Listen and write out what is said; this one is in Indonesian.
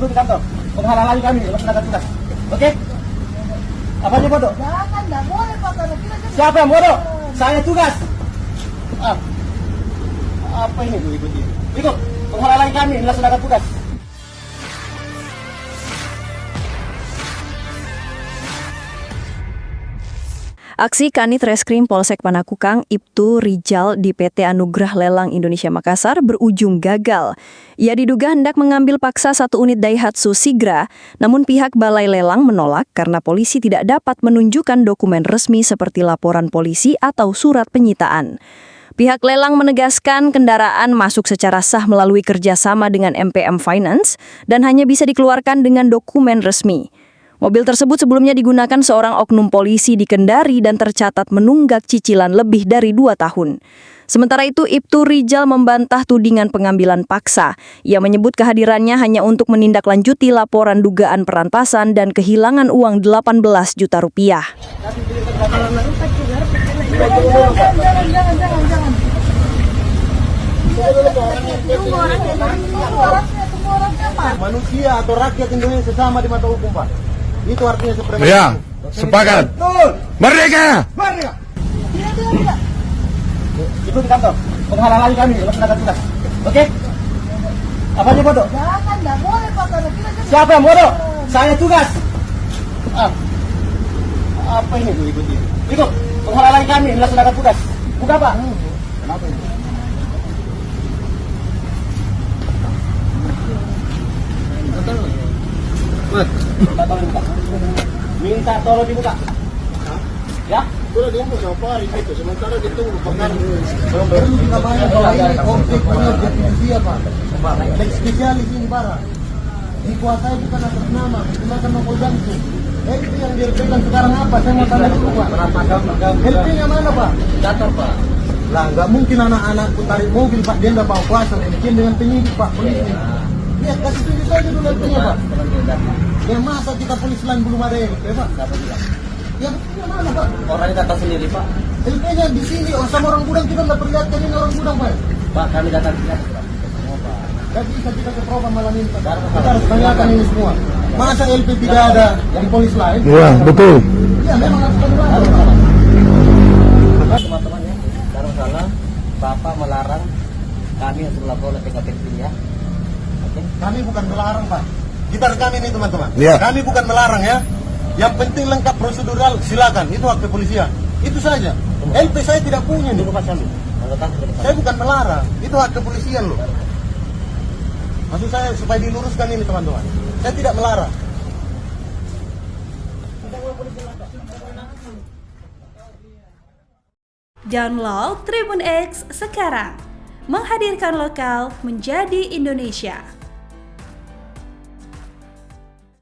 Itu di kantor. Menghalangi kami melaksanakan tugas. Oke? Apanya bodoh? Jangan, enggak boleh Pak. Kalau kita kan Siapa yang bodoh? Saya tugas. Ah. Apa ini Bu ikuti? Ikut. Menghalangi kami melaksanakan tugas. Aksi Kanit Reskrim Polsek Panakukang Ibtu Rijal di PT Anugrah Lelang Indonesia Makassar berujung gagal. Ia diduga hendak mengambil paksa satu unit Daihatsu Sigra, namun pihak Balai Lelang menolak karena polisi tidak dapat menunjukkan dokumen resmi seperti laporan polisi atau surat penyitaan. Pihak lelang menegaskan kendaraan masuk secara sah melalui kerjasama dengan MPM Finance dan hanya bisa dikeluarkan dengan dokumen resmi. Mobil tersebut sebelumnya digunakan seorang oknum polisi di Kendari dan tercatat menunggak cicilan lebih dari 2 tahun. Sementara itu, Ibtu Rijal membantah tudingan pengambilan paksa. Ia menyebut kehadirannya hanya untuk menindaklanjuti laporan dugaan perampasan dan kehilangan uang 18 juta rupiah. Manusia atau rakyat Indonesia sama di mata hukum, Pak. Itu artinya seperti Ya, sepakat. Merdeka! Merdeka! Itu di kantor. Menghalangi kami melaksanakan tugas. Oke? Apanya bodoh? jangan, enggak boleh Pak. Kalau kita kan Siapa yang bodoh? Saya tugas. Ah. Apa ini Bu ikuti? Ikut. Menghalangi kami melaksanakan tugas. Buka Pak. Kenapa ini? Minta tolong dibuka. Ya? Sudah dia mau apa hari itu, sementara ditunggu bakar. Perlu kita bayar bahwa ini objek justisia Pak. Dan spesialis ini barang. Dikuasai bukan atas nama, digunakan nomor gantung. LP yang direpekan sekarang apa? Saya mau tanya dulu Pak. LP-nya mana Pak? Datar Pak. Lah nggak mungkin anak-anak pun tarik mobil Pak, dia nggak bawa kuasa, bikin dengan penyidik Pak, polisi. Lihat kasih tunjuk saja dulu LP-nya Pak. Ya masa kita polisi lain belum ada LP Pak? Ya LP-nya mana Pak? Orangnya data sendiri Pak. LP-nya di sini, sama orang gudang kita nggak perlihatkan ini orang gudang Pak. Pak kami datang tidak. Gak bisa kita ke propam malam ini Pak. Kita harus tanyakan ini semua. Masa LP tidak ada di polisi lain? Ya, betul. Ya memang harus tanyakan. Teman-teman ya, sekarang salah. Bapak melarang kami untuk lapor oleh PKP ya. Oke. Kami bukan melarang Pak. Kita rekam ini teman-teman. Ya. Kami bukan melarang ya. Yang penting lengkap prosedural, silakan. Itu hak kepolisian. Itu saja. LP saya tidak punya nih. Saya bukan melarang. Itu hak kepolisian loh. Maksud saya supaya diluruskan ini teman-teman. Saya tidak melarang. Download Tribun X sekarang. Menghadirkan lokal menjadi Indonesia.